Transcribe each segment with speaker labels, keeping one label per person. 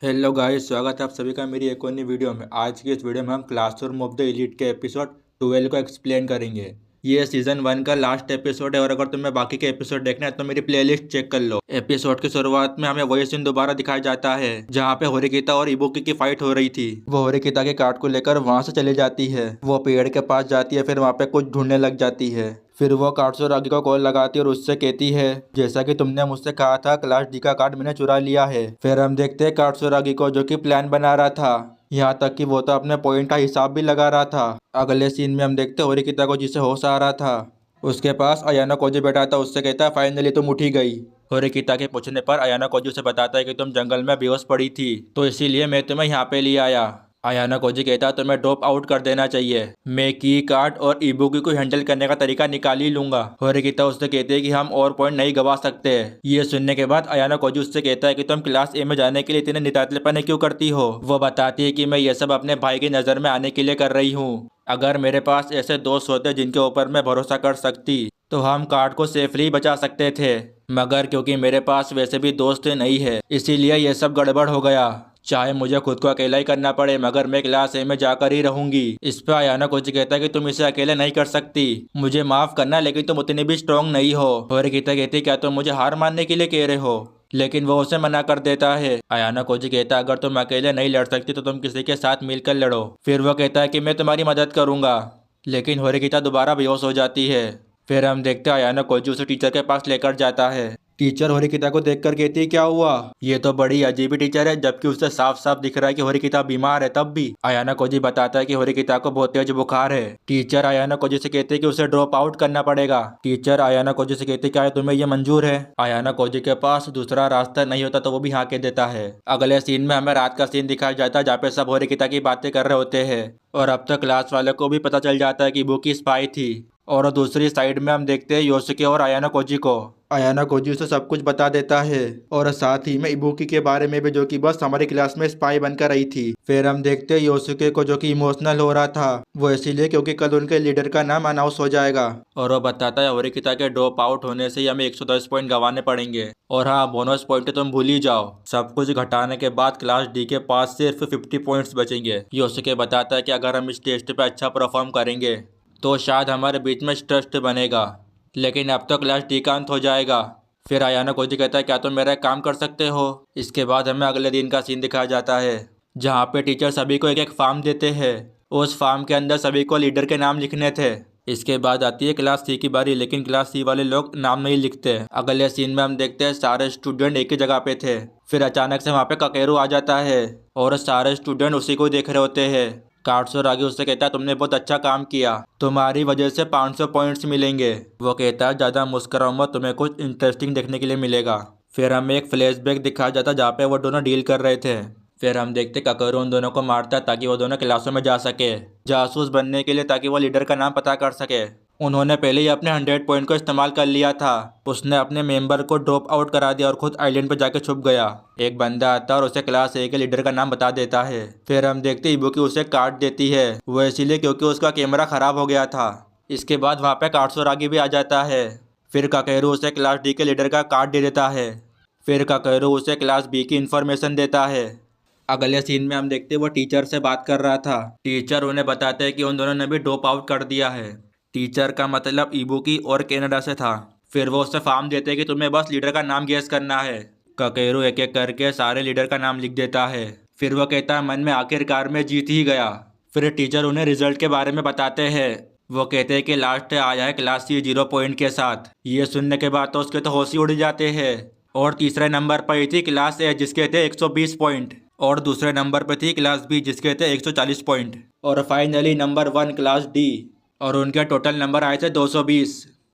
Speaker 1: Hello guys, स्वागत है आप सभी का मेरी एक और नई वीडियो में। आज की इस वीडियो में हम क्लासरूम ऑफ द एलीट के एपिसोड 12 को एक्सप्लेन करेंगे। ये सीजन 1 का लास्ट एपिसोड है और अगर तुम्हें बाकी के एपिसोड देखना है तो मेरी प्लेलिस्ट चेक कर लो। एपिसोड की शुरुआत में हमें वही सीन दोबारा दिखाया जाता है जहाँ पे होरिकिता और इबुकी की फाइट हो रही थी। वो होरिकिता के कार्ड को लेकर वहां से चली जाती है, वो पेड़ के पास जाती है, फिर वहाँ पे कुछ ढूंढने लग जाती है। फिर वो काटसुरागी को कॉल लगाती है और उससे कहती है जैसा कि तुमने मुझसे कहा था क्लास डी का कार्ड मैंने चुरा लिया है। फिर हम देखते हैं काटसुरागी को जो कि प्लान बना रहा था, यहाँ तक कि वो तो अपने पॉइंट का हिसाब भी लगा रहा था। अगले सीन में हम देखते हैं होरिकिता को जिसे होश आ रहा था, उसके पास अयाना कोजी बैठा था। उससे कहता है फाइनली तुम उठी गई। होरिकिता के पूछने पर अयाना कोजी उसे बताता है कि तुम जंगल में बेहोश पड़ी थी तो इसीलिए मैं तुम्हें यहाँ पे ले आया। अयाना कोजी कहता है तुम्हें ड्रॉप आउट कर देना चाहिए, मैं की कार्ड और इबुकी को हैंडल करने का तरीका निकाल ही लूंगा। होरिकिता उससे कहते हैं कि हम और पॉइंट नहीं गवा सकते। ये सुनने के बाद अयाना कोजी उससे कहता है कि तुम क्लास ए में जाने के लिए इतने नितातलेपन क्यों करती हो। वो बताती है कि मैं ये सब अपने भाई की नज़र में आने के लिए कर रही हूँ। अगर मेरे पास ऐसे दोस्त होते जिनके ऊपर मैं भरोसा कर सकती तो हम कार्ड को सेफली बचा सकते थे, मगर क्योंकि मेरे पास वैसे भी दोस्त नहीं है इसीलिए ये सब गड़बड़ हो गया। चाहे मुझे खुद को अकेला ही करना पड़े मगर मैं क्लास ए में जाकर ही रहूंगी। इस पे अयाना कोजी कहता है कि तुम इसे अकेले नहीं कर सकती, मुझे माफ करना लेकिन तुम उतनी भी स्ट्रांग नहीं हो। होरिकिता कहती क्या तुम मुझे हार मानने के लिए कह रहे हो, लेकिन वो उसे मना कर देता है। अयाना कोजी कहता है अगर तुम अकेले नहीं लड़ सकती तो तुम किसी के साथ मिलकर लड़ो। फिर वो कहता है कि मैं तुम्हारी मदद करूंगा, लेकिन होरिकिता दोबारा बेहोश हो जाती है। फिर हम देखते हैं अयाना कोजी उसे टीचर के पास लेकर जाता है। टीचर होरिकिता को देखकर कहती है क्या हुआ, ये तो बड़ी अजीब टीचर है, जबकि उसे साफ साफ दिख रहा है कि होरिकिता बीमार है। तब भी अयाना कोजी बताता है कि होरिकिता को बहुत तेज बुखार है। टीचर अयाना कोजी से कहते हैं कि उसे ड्रॉप आउट करना पड़ेगा। टीचर अयाना कोजी से कहते हैं क्या तुम्हें ये मंजूर है। अयाना कोजी के पास दूसरा रास्ता नहीं होता तो वो भी हाँ कह देता है। अगले सीन में हमें रात का सीन दिखाया जाता है जहाँ पे सब होरिकिता की बातें कर रहे होते हैं और अब तक क्लास वाले को भी पता चल जाता है कि बुकी स्पाई थी। और दूसरी साइड में हम देखते हैं योसुके और अयाना कोजी को। अयाना कोजी उसे सब कुछ बता देता है और साथ ही में इबुकी के बारे में भी जो कि बस हमारी क्लास में स्पाई बनकर आई थी। फिर हम देखते हैं योसुके को जो कि इमोशनल हो रहा था, वो इसीलिए क्योंकि कल उनके लीडर का नाम अनाउंस हो जाएगा। और वो बताता है होरिकिता के ड्रॉप आउट होने से ही हमें 110 पॉइंट गंवाने पड़ेंगे और हाँ बोनस पॉइंट तो तुम भूल ही जाओ। सब कुछ घटाने के बाद क्लास डी के पास सिर्फ 50 पॉइंट्स बचेंगे। योसुके बताता है कि अगर हम इस टेस्ट पे अच्छा परफॉर्म करेंगे तो शायद हमारे बीच में ट्रस्ट बनेगा, लेकिन अब तो क्लास डी का अंत हो जाएगा। फिर अयाना कोजी कहता है क्या तुम मेरा एक काम कर सकते हो। इसके बाद हमें अगले दिन का सीन दिखाया जाता है जहाँ पे टीचर सभी को एक एक फार्म देते हैं। उस फार्म के अंदर सभी को लीडर के नाम लिखने थे। इसके बाद आती है क्लास सी की बारी, लेकिन क्लास सी वाले लोग नाम नहीं लिखते। अगले सीन में हम देखते हैं सारे स्टूडेंट एक ही जगह पे थे। फिर अचानक से वहाँ पे काकेरू आ जाता है और सारे स्टूडेंट उसी को देख रहे होते हैं। काटसुरागी उससे कहता है तुमने बहुत अच्छा काम किया, तुम्हारी वजह से 500 पॉइंट्स मिलेंगे। वो कहता है ज़्यादा मुस्कुराओ मत, तुम्हें कुछ इंटरेस्टिंग देखने के लिए मिलेगा। फिर हमें एक फ्लैशबैक दिखाया जाता है जहाँ पे वो दोनों डील कर रहे थे। फिर हम देखते काकेरू उन दोनों को मारता है ताकि वो दोनों क्लासों में जा सके जासूस बनने के लिए, ताकि वो लीडर का नाम पता कर सके। उन्होंने पहले ही अपने 100 पॉइंट को इस्तेमाल कर लिया था। उसने अपने मेंबर को ड्रॉप आउट करा दिया और खुद आइलैंड पर जाके छुप गया। एक बंदा आता है और उसे क्लास ए के लीडर का नाम बता देता है। फिर हम देखते इबुकी उसे काट देती है, वो इसीलिए क्योंकि उसका कैमरा खराब हो गया था। इसके बाद वहाँ पे काटसुरागी भी आ जाता है। फिर काकेरू उसे क्लास डी के लीडर का कार्ड दे देता है। फिर काकेरू उसे क्लास बी की इन्फॉर्मेशन देता है। अगले सीन में हम देखते वो टीचर से बात कर रहा था। टीचर उन्हें बताते हैं कि उन दोनों ने भी ड्रॉप आउट कर दिया है। टीचर का मतलब इबुकी और कनाडा से था। फिर वो उससे फॉर्म देते हैं कि तुम्हें बस लीडर का नाम गेस करना है। काकेरू एक एक करके सारे लीडर का नाम लिख देता है। फिर वो कहता है मन में आखिरकार में जीत ही गया। फिर टीचर उन्हें रिजल्ट के बारे में बताते हैं। वो कहते हैं कि लास्ट आया है क्लास सी 0 पॉइंट के साथ। ये सुनने के बाद तो उसके तो होश ही उड़ जाते हैं। और तीसरे नंबर पर ही थी क्लास ए जिसके थे 120 पॉइंट, और दूसरे नंबर पर थी क्लास बी जिसके थे 140 पॉइंट, और फाइनली नंबर 1 क्लास डी, और उनके टोटल नंबर आए थे 220।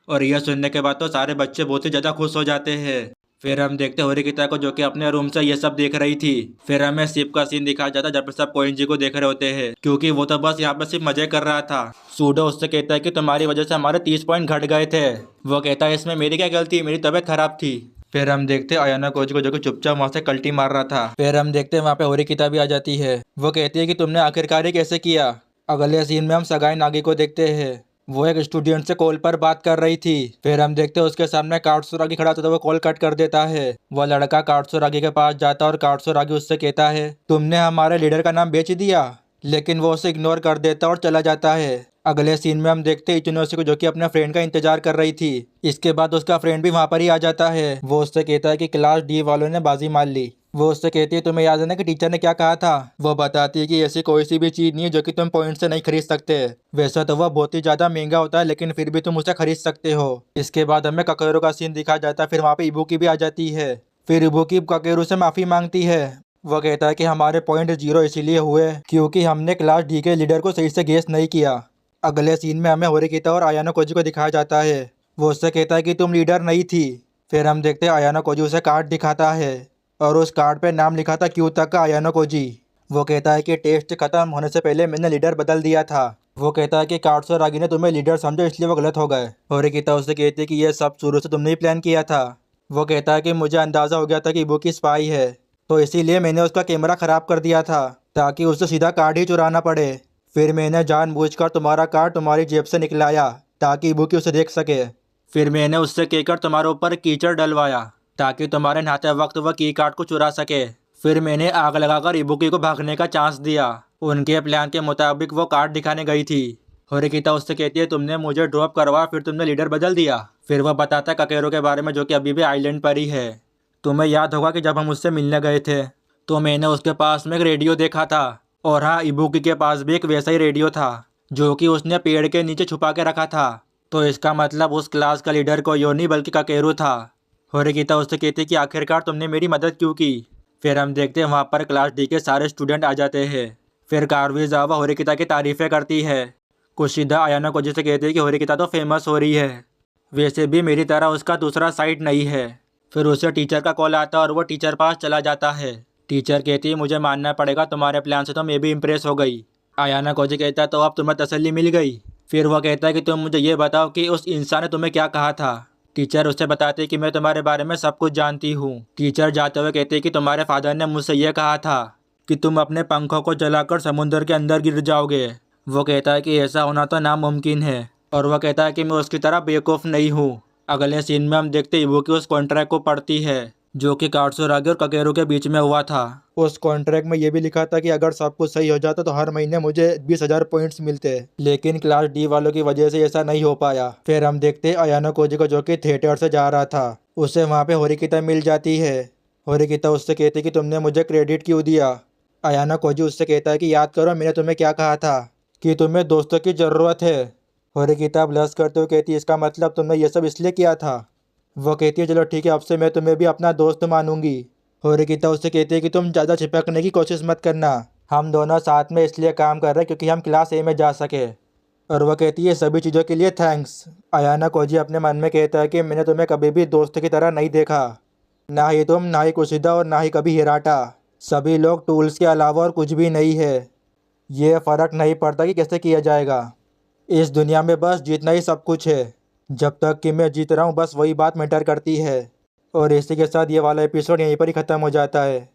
Speaker 1: और यह सुनने के बाद तो सारे बच्चे बहुत ही ज़्यादा खुश हो जाते हैं। फिर हम देखते होरिकिता को जो कि अपने रूम से ये सब देख रही थी। फिर हमें शिप का सीन दिखाया जाता है जब सब कोइंजी को देख रहे होते हैं, क्योंकि वो तो बस यहाँ पर सिर्फ मजे कर रहा था। सूडो उससे कहता है कि तुम्हारी वजह से हमारे 30 पॉइंट घट गए थे। वो कहता है इसमें मेरी क्या गलती, मेरी तबीयत खराब थी। फिर हम देखते हैं अयाना कोजी को जो कि चुपचाप वहाँ से कल्टी मार रहा था। फिर हम देखते हैं वहाँ पे होरिकिता भी आ जाती है। वो कहती है कि तुमने आखिरकार ये कैसे किया। अगले सीन में हम सगाई नागी को देखते हैं। वो एक स्टूडेंट से कॉल पर बात कर रही थी। फिर हम देखते हैं उसके सामने काटसुरागी खड़ा था तो वो कॉल कट कर देता है। वो लड़का काटसुरागी के पास जाता है और काटसुरागी उससे कहता है, तुमने हमारे लीडर का नाम बेच दिया। लेकिन वो उसे इग्नोर कर देता और चला जाता है। अगले सीन में हम देखते हैं इचिनोसे को, जो कि अपने फ्रेंड का इंतजार कर रही थी। इसके बाद उसका फ्रेंड भी वहां पर ही आ जाता है। वो उससे कहता है कि क्लास डी वालों ने बाजी मार ली। वो उससे कहती है, तुम्हें याद है ना कि टीचर ने क्या कहा था। वो बताती है कि ऐसी कोई सी भी चीज नहीं है जो कि तुम पॉइंट से नहीं खरीद सकते। वैसे तो वह बहुत ही ज्यादा महंगा होता है, लेकिन फिर भी तुम उसे खरीद सकते हो। इसके बाद हमें ककेरू का सीन दिखाया जाता है। फिर वहाँ पे इबुकी भी आ जाती है। फिर इबुकी ककेरू से माफी मांगती है। वो कहता है कि हमारे पॉइंट 0 इसीलिए हुए क्योंकि हमने क्लास डी के लीडर को सही से गेस नहीं किया। अगले सीन में हमें होरिकिता और आयानो कोजी को दिखाया जाता है। वो उससे कहता है कि तुम लीडर नहीं थी। फिर हम देखते हैं आयानो कोजी उसे कार्ड दिखाता है और उस कार्ड पे नाम लिखा था क्यू तक का आयानो कोजी। वो कहता है कि टेस्ट खत्म होने से पहले मैंने लीडर बदल दिया था। वो कहता है कि काटसुरागी ने तुम्हें लीडर समझा इसलिए वो गलत हो गए। होरिकिता उससे कहती है कि यह सब शुरू से तुमने ही प्लान किया था। वो कहता है कि मुझे अंदाजा हो गया था कि इबुकी स्पाई है, तो इसीलिए मैंने उसका कैमरा खराब कर दिया था ताकि उसे सीधा कार्ड ही चुराना पड़े। फिर मैंने जानबूझकर तुम्हारा कार्ड तुम्हारी जेब से निकलाया ताकि इबुकी उसे देख सके। फिर मैंने उससे कहकर तुम्हारे ऊपर कीचड़ डलवाया ताकि तुम्हारे नहाते वक्त वह की कार्ड को चुरा सके। फिर मैंने आग लगाकर इबुकी को भागने का चांस दिया। उनके प्लान के मुताबिक वो कार्ड दिखाने गई थी। होरिकिता उससे कहती है, तुमने मुझे ड्रॉप करवा फिर तुमने लीडर बदल दिया। फिर वह बताता है ककेरो के बारे में, जो कि अभी भी आइलैंड पर ही है। तुम्हें याद होगा कि जब हम उससे मिलने गए थे तो मैंने उसके पास में एक रेडियो देखा था। और हाँ, इबुकी के पास भी एक वैसा ही रेडियो था जो कि उसने पेड़ के नीचे छुपा के रखा था। तो इसका मतलब उस क्लास का लीडर कोई और नहीं बल्कि ककेरू था। होरिकिता उससे कहती है कि आखिरकार तुमने मेरी मदद क्यों की। फिर हम देखते हैं वहाँ पर क्लास डी के सारे स्टूडेंट आ जाते हैं। फिर कारुइज़ावा होरिकिता की तारीफें करती है। कुशिदा आयानो कोजी से कहती है कि होरिकिता तो फेमस हो रही है, वैसे भी मेरी तरह उसका दूसरा साइड नहीं है। फिर उसे टीचर का कॉल आता है और वो टीचर पास चला जाता है। टीचर कहती है, मुझे मानना पड़ेगा तुम्हारे प्लान से तो मैं भी इम्प्रेस हो गई। आयाना कोजी कहता है, तो अब तुम्हें तसल्ली मिल गई। फिर वह कहता है कि तुम मुझे ये बताओ कि उस इंसान ने तुम्हें क्या कहा था। टीचर उससे बताती है कि मैं तुम्हारे बारे में सब कुछ जानती हूँ। टीचर जाते हुए कहते हैं कि तुम्हारे फादर ने मुझसे यह कहा था कि तुम अपने पंखों को जलाकर समुद्र के अंदर गिर जाओगे। वो कहता है कि ऐसा होना तो नामुमकिन है, और वह कहता है कि मैं उसकी तरह बेवकूफ़ नहीं हूँ। अगले सीन में हम देखते इबुकी उस कॉन्ट्रैक्ट को पढ़ती है जो कि काटसुरागी और ककेरू के बीच में हुआ था। उस कॉन्ट्रैक्ट में ये भी लिखा था कि अगर सब कुछ सही हो जाता तो हर महीने मुझे 20,000 पॉइंट्स मिलते। लेकिन क्लास डी वालों की वजह से ऐसा नहीं हो पाया। फिर हम देखते आयानो कोजी को, जो कि थिएटर से जा रहा था। उसे वहाँ पे होरिकिता मिल जाती है। होरिकिता उससे कहती कि तुमने मुझे क्रेडिट क्यों दिया। आयानो कोजी उससे कहता है कि याद करो मैंने तुम्हें क्या कहा था कि तुम्हें दोस्तों की ज़रूरत है। होरिकिता ब्लश करते हुए कहती है, इसका मतलब तुमने ये सब इसलिए किया था। वो कहती है, चलो ठीक है, अब से मैं तुम्हें भी अपना दोस्त मानूंगी। होरिकिता उससे कहती है कि तुम ज़्यादा चिपकने की कोशिश मत करना, हम दोनों साथ में इसलिए काम कर रहे हैं क्योंकि हम क्लास ए में जा सके। और वह कहती है, सभी चीज़ों के लिए थैंक्स। आयाना कोजी अपने मन में कहता है कि मैंने तुम्हें कभी भी दोस्त की तरह नहीं देखा, ना ही तुम, ना ही कुशिदा और ना ही कभी हिराटा। सभी लोग टूल्स के अलावा और कुछ भी नहीं है। ये फ़र्क नहीं पड़ता कि कैसे किया जाएगा, इस दुनिया में बस जीतना ही सब कुछ है। जब तक कि मैं जीत रहा हूँ बस वही बात मैटर करती है। और इसी के साथ ये वाला एपिसोड यहीं पर ही ख़त्म हो जाता है।